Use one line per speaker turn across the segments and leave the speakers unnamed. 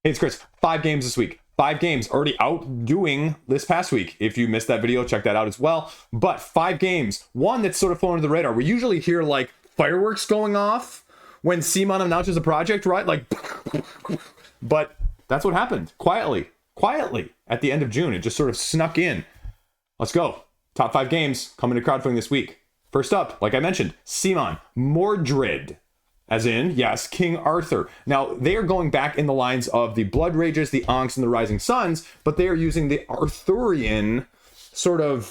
Hey, it's Chris. 5 games this week. 5 games already out doing this past week. If you missed that video, check that out as well. But 5 games. One that's sort of flown under the radar. We usually hear like fireworks going off when CMON announces a project, right? Like, but that's what happened. Quietly at the end of June. It just sort of snuck in. Let's go. Top 5 games coming to crowdfunding this week. First up, like I mentioned, CMON, Mordred. As in, yes, King Arthur. Now, they are going back in the lines of the Blood Rages, the Ankhs, and the Rising Suns, but they are using the Arthurian sort of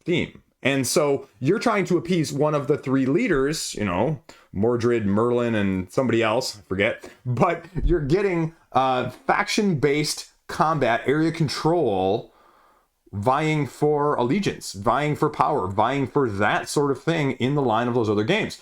theme. And so you're trying to appease one of the 3 leaders, you know, Mordred, Merlin, and somebody else, I forget. But you're getting faction-based combat, area control, vying for allegiance, vying for power, vying for that sort of thing in the line of those other games.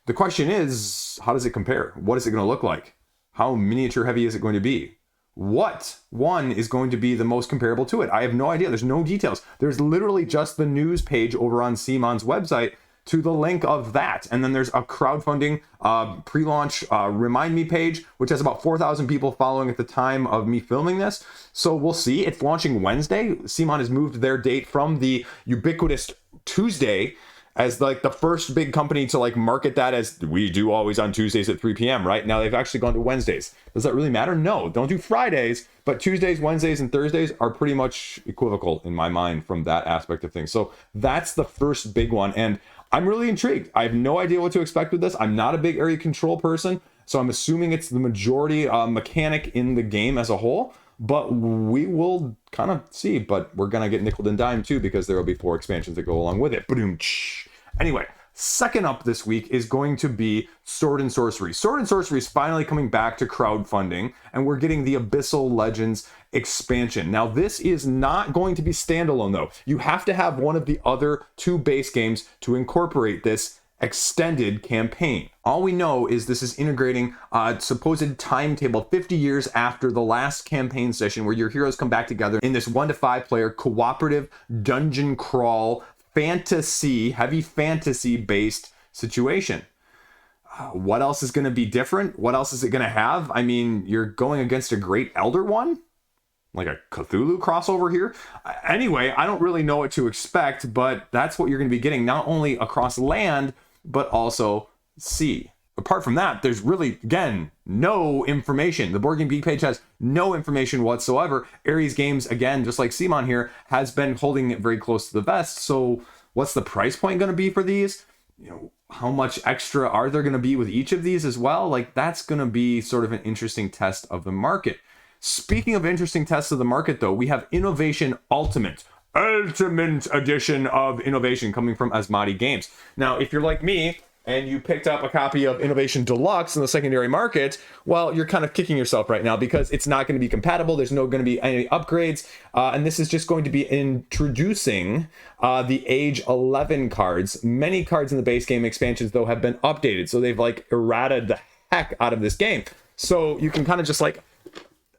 The question is, how does it compare? What is it going to look like? How miniature heavy is it going to be? What one is going to be the most comparable to it? I have no idea. There's no details. There's literally just the news page over on CMON's website to the link of that. And then there's a crowdfunding pre-launch remind me page, which has about 4,000 people following at the time of me filming this. So we'll see. It's launching Wednesday. CMON has moved their date from the ubiquitous Tuesday as like the first big company to like market that as we do always on Tuesdays at 3 p.m. right now. They've actually gone to Wednesdays. Does that really matter? No, don't do Fridays, but Tuesdays, Wednesdays, and Thursdays are pretty much equivocal in my mind from that aspect of things. So that's the first big one. And I'm really intrigued. I have no idea what to expect with this. I'm not a big area control person, so I'm assuming it's the majority mechanic in the game as a whole. But we will kind of see. But we're going to get nickeled and dimed too, because there will be 4 expansions that go along with it. Anyway, second up this week is going to be Sword and Sorcery. Sword and Sorcery is finally coming back to crowdfunding, and we're getting the Abyssal Legends expansion. Now, this is not going to be standalone, though. You have to have one of the other 2 base games to incorporate this extended campaign. All we know is this is integrating a supposed timetable 50 years after the last campaign session, where your heroes come back together in this 1 to 5 player cooperative dungeon crawl fantasy, heavy fantasy based situation. What else is going to be different? What else is it going to have? I mean, you're going against a Great Elder one? Like a Cthulhu crossover here? Anyway, I don't really know what to expect, but that's what you're going to be getting, not only across land, but also sea. Apart from that, there's really, again, no information. The Board Game Geek page has no information whatsoever. Ares Games, again, just like CMON here, has been holding it very close to the vest. So what's the price point going to be for these? You know, how much extra are there going to be with each of these as well? Like, that's going to be sort of an interesting test of the market. Speaking of interesting tests of the market, though, we have Innovation Ultimate edition of Innovation coming from Asmadi Games. Now, if you're like me, and you picked up a copy of Innovation Deluxe in the secondary market, well, you're kind of kicking yourself right now, because it's not going to be compatible. There's no going to be any upgrades. And this is just going to be introducing the Age 11 cards. Many cards in the base game expansions, though, have been updated. So they've like errated the heck out of this game. So you can kind of just like,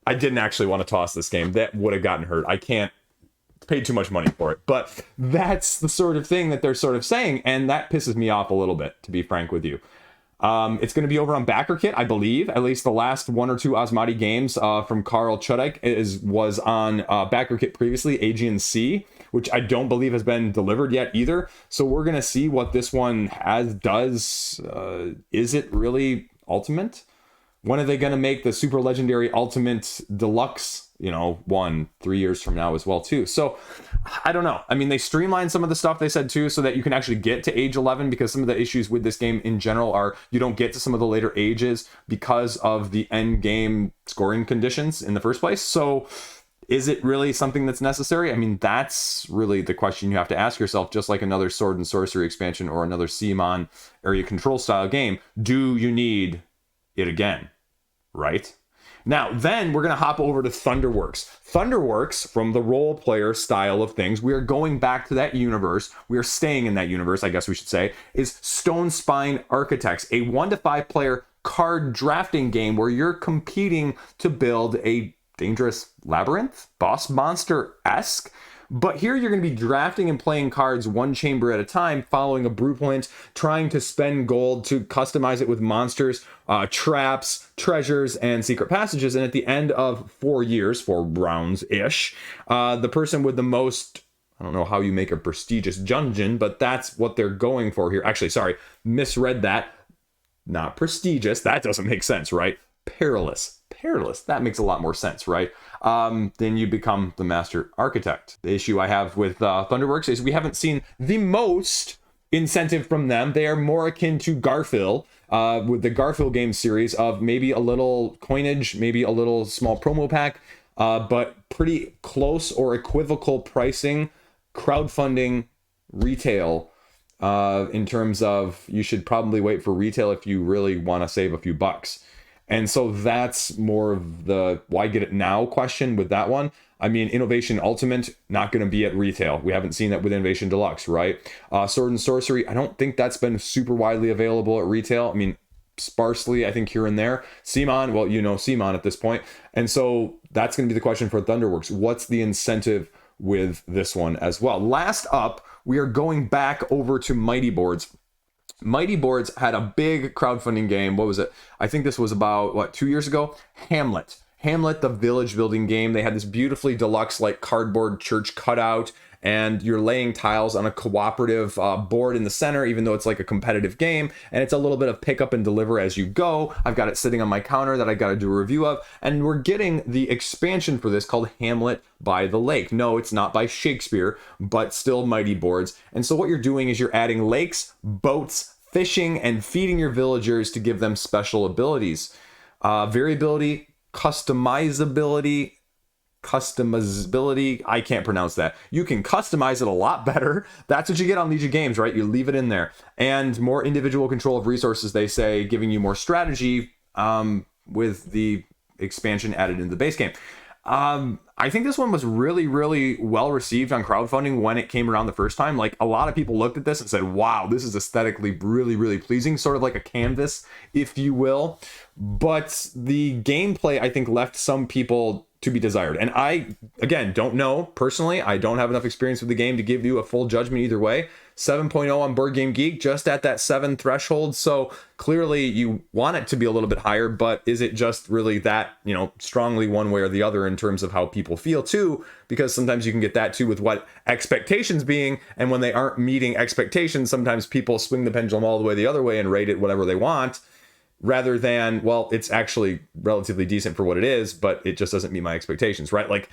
I didn't actually want to toss this game. That would have gotten hurt. I can't. Paid too much money for it, but that's the sort of thing that they're sort of saying, and that pisses me off a little bit, to be frank with you. It's going to be over on BackerKit, I believe. At least the last 1 or 2 Asmadi games from Karl Chudek was on BackerKit previously, Aegean Sea, which I don't believe has been delivered yet either. So we're going to see what this one does. Is it really Ultimate? When are they going to make the Super Legendary Ultimate Deluxe, 3 years from now as well, too? So I don't know. I mean, they streamlined some of the stuff, they said, too, so that you can actually get to age 11, because some of the issues with this game in general are you don't get to some of the later ages because of the end game scoring conditions in the first place. So is it really something that's necessary? I mean, that's really the question you have to ask yourself, just like another Sword and Sorcery expansion or another CMON area control style game. Do you need it again? Right? Now, then we're going to hop over to Thunderworks. Thunderworks, from the role player style of things, we are going back to that universe. We are staying in that universe, I guess we should say, is Stonespire Architects, a 1 to 5 player card drafting game where you're competing to build a dangerous labyrinth, boss monster-esque, But here you're going to be drafting and playing cards one chamber at a time, following a blueprint, trying to spend gold to customize it with monsters, traps, treasures, and secret passages. And at the end of 4 years, 4 rounds-ish, the person with the most, I don't know how you make a prestigious dungeon, but that's what they're going for here. Actually, sorry, misread that. Not prestigious. That doesn't make sense, right? Perilous. That makes a lot more sense, right? Then you become the master architect. The issue I have with Thunderworks is we haven't seen the most incentive from them. They are more akin to Garfield, with the Garfield game series of maybe a little coinage, maybe a little small promo pack, but pretty close or equivocal pricing, crowdfunding, retail, in terms of you should probably wait for retail if you really want to save a few bucks. And so that's more of the why get it now question with that one. I mean, Innovation Ultimate, not going to be at retail. We haven't seen that with Innovation Deluxe, right? Sword and Sorcery, I don't think that's been super widely available at retail. I mean, sparsely, I think, here and there. CMON, well, you know CMON at this point. And so that's going to be the question for Thunderworks. What's the incentive with this one as well? Last up, we are going back over to Mighty Boards. Mighty Boards had a big crowdfunding game. What was it? I think this was about, 2 years ago? Hamlet, the village building game. They had this beautifully deluxe, like, cardboard church cutout, and you're laying tiles on a cooperative board in the center, even though it's like a competitive game, and it's a little bit of pick up and deliver as you go. I've got it sitting on my counter that I got to do a review of, and we're getting the expansion for this called Hamlet by the Lake. No, it's not by Shakespeare, but still Mighty Boards. And so what you're doing is you're adding lakes, boats, fishing, and feeding your villagers to give them special abilities. Variability, customizability, I can't pronounce that. You can customize it a lot better. That's what you get on Liege games, right? You leave it in there. And more individual control of resources, they say, giving you more strategy with the expansion added into the base game. I think this one was really, really well received on crowdfunding when it came around the first time. Like, a lot of people looked at this and said, wow, this is aesthetically really, really pleasing, sort of like a canvas, if you will. But the gameplay, I think, left some people to be desired. And I, again, don't know personally. I don't have enough experience with the game to give you a full judgment either way. 7.0 on Board Game Geek, just at that 7 threshold. So clearly you want it to be a little bit higher, but is it just really that, strongly one way or the other in terms of how people feel too? Because sometimes you can get that too with what expectations being, and when they aren't meeting expectations, sometimes people swing the pendulum all the way the other way and rate it whatever they want, rather than, well, it's actually relatively decent for what it is, but it just doesn't meet my expectations, right? Like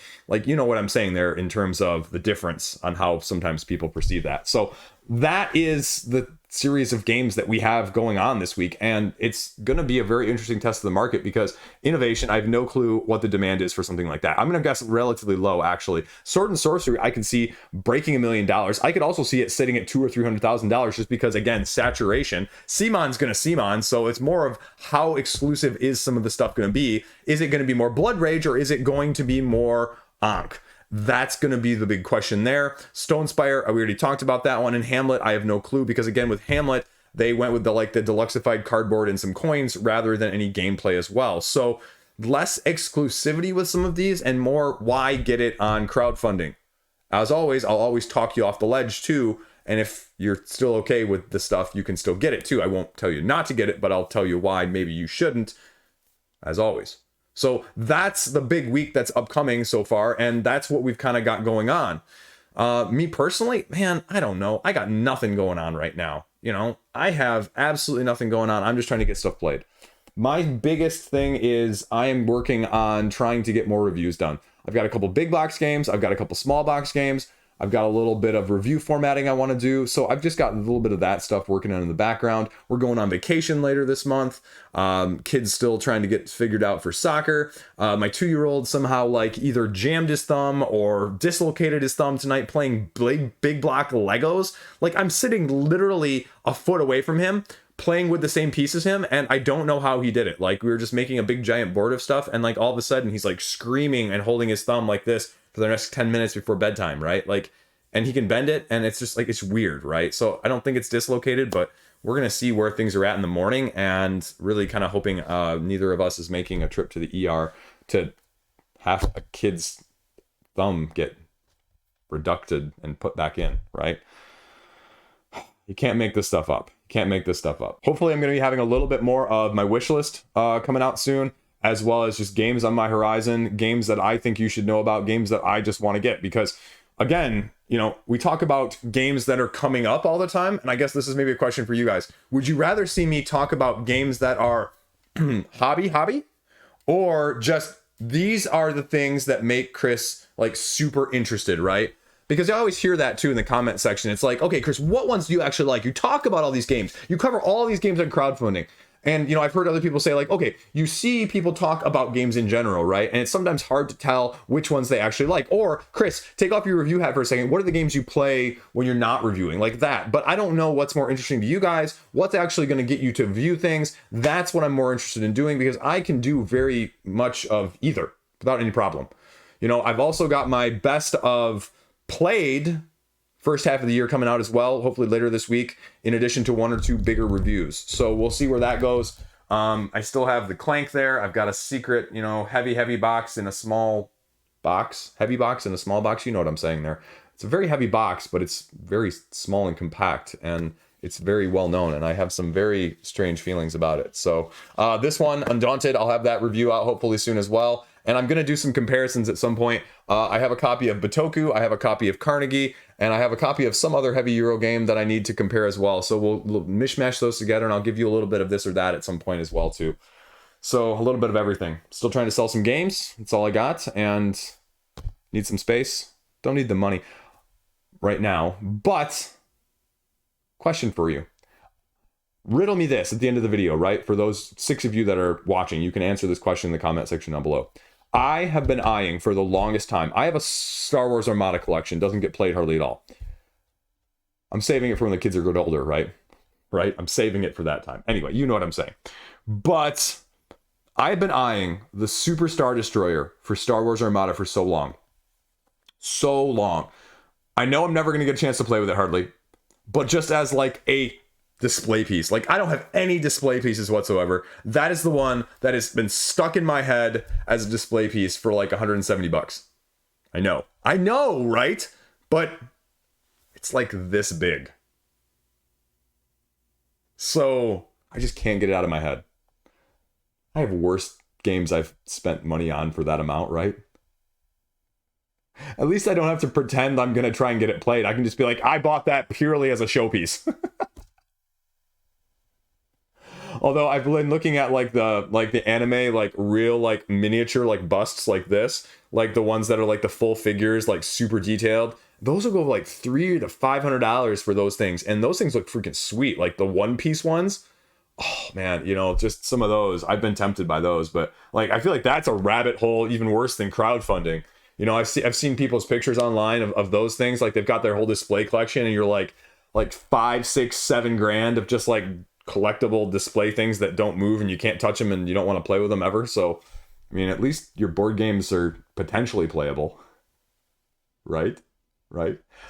you know what I'm saying there in terms of the difference on how sometimes people perceive that. So that is the series of games that we have going on this week, and it's going to be a very interesting test of the market because Innovation, I have no clue what the demand is for something like that. I'm going to guess relatively low, actually. Sword and Sorcery, I can see breaking $1 million. I could also see it sitting at $200,000 or $300,000 just because, again, saturation. CMON's going to CMON, so it's more of how exclusive is some of the stuff going to be. Is it going to be more Blood Rage, or is it going to be more Ankh? That's going to be the big question there. Stonespire, we already talked about that one. And Hamlet, I have no clue, because again, with Hamlet, they went with the deluxified cardboard and some coins rather than any gameplay as well. So less exclusivity with some of these and more why get it on crowdfunding. As always, I'll always talk you off the ledge too. And if you're still okay with the stuff, you can still get it too. I won't tell you not to get it, but I'll tell you why maybe you shouldn't, as always. So that's the big week that's upcoming so far, and that's what we've kind of got going on. Me personally, man, I don't know. I got nothing going on right now. I have absolutely nothing going on. I'm just trying to get stuff played. My biggest thing is I am working on trying to get more reviews done. I've got a couple big box games. I've got a couple small box games. I've got a little bit of review formatting I want to do. So I've just got a little bit of that stuff working on in the background. We're going on vacation later this month. Kids still trying to get figured out for soccer. My 2-year-old somehow either jammed his thumb or dislocated his thumb tonight playing big block Legos. I'm sitting literally a foot away from him playing with the same piece as him, and I don't know how he did it. We were just making a big giant board of stuff, and all of a sudden he's screaming and holding his thumb like this for the next 10 minutes before bedtime, right? And he can bend it, and it's just it's weird, right? So I don't think it's dislocated, but we're going to see where things are at in the morning, and really kind of hoping neither of us is making a trip to the ER to have a kid's thumb get reducted and put back in, right? You can't make this stuff up. Can't make this stuff up. Hopefully I'm going to be having a little bit more of my wish list coming out soon, as well as just games on my horizon, games that I think you should know about, games that I just want to get. Because again, you know, we talk about games that are coming up all the time, and I guess this is maybe a question for you guys. Would you rather see me talk about games that are hobby, or just these are the things that make Chris like super interested, right? Because I always hear that too in the comment section. It's like, okay, Chris, what ones do you actually like? You talk about all these games. You cover all these games on crowdfunding. And, you know, I've heard other people say like, okay, you see people talk about games in general, right? And it's sometimes hard to tell which ones they actually like. Or, Chris, take off your review hat for a second. What are the games you play when you're not reviewing? Like that. But I don't know what's more interesting to you guys. What's actually going to get you to view things. That's what I'm more interested in doing, because I can do very much of either without any problem. You know, I've also got my best of played first half of the year coming out as well, hopefully later this week, in addition to 1 or 2 bigger reviews. So we'll see where that goes. I still have the Clank there. I've got a secret, you know, heavy box in a small box. Heavy box in a small box. You know what I'm saying there. It's a very heavy box, but it's very small and compact, and it's very well known, and I have some very strange feelings about it. So this one, Undaunted, I'll have that review out hopefully soon as well. And I'm going to do some comparisons at some point. I have a copy of Bitoku, I have a copy of Carnegie, and I have a copy of some other heavy Euro game that I need to compare as well. So we'll mishmash those together, and I'll give you a little bit of this or that at some point as well too. So a little bit of everything. Still trying to sell some games. That's all I got, and need some space. Don't need the money right now, but question for you. Riddle me this at the end of the video, right? For those 6 of you that are watching, you can answer this question in the comment section down below. I have been eyeing for the longest time. I have a Star Wars Armada collection. Doesn't get played hardly at all. I'm saving it for when the kids are get older, right? Right? I'm saving it for that time. Anyway, you know what I'm saying. But I've been eyeing the Super Star Destroyer for Star Wars Armada for so long. So long. I know I'm never going to get a chance to play with it hardly. But just as like a display piece. Like, I don't have any display pieces whatsoever. That is the one that has been stuck in my head as a display piece for like 170 bucks. I know, right? But it's like this big. So I just can't get it out of my head. I have worse games I've spent money on for that amount, right? At least I don't have to pretend I'm going to try and get it played. I can just be like, I bought that purely as a showpiece. Although I've been looking at like the anime, like real like miniature like busts like this, like the ones that are like the full figures, like super detailed. Those will go like $300 to $500 for those things, and those things look freaking sweet. Like the One Piece ones. Oh man, you know, just some of those. I've been tempted by those, but like I feel like that's a rabbit hole even worse than crowdfunding. You know, I've seen people's pictures online of those things. Like they've got their whole display collection, and you're like 5, 6, 7 grand of just like collectible display things that don't move and you can't touch them and you don't want to play with them ever. So, I mean, at least your board games are potentially playable. Right?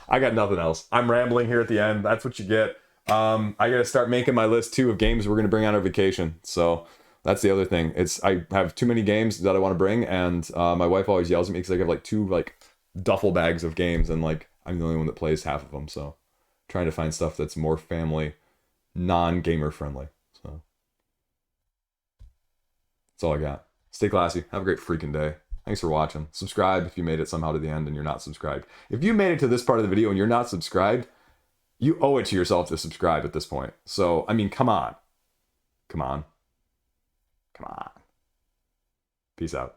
I got nothing else. I'm rambling here at the end. That's what you get. I gotta start making my list too of games we're gonna bring on our vacation. So that's the other thing. I have too many games that I want to bring, and my wife always yells at me because I have like 2 like duffel bags of games, and like I'm the only one that plays half of them. So trying to find stuff that's more family, non-gamer friendly. So that's all I got. Stay classy. Have a great freaking day. Thanks for watching. Subscribe if you made it somehow to the end and you're not subscribed. If you made it to this part of the video and you're not subscribed, you owe it to yourself to subscribe at this point. So, I mean, come on. Peace out.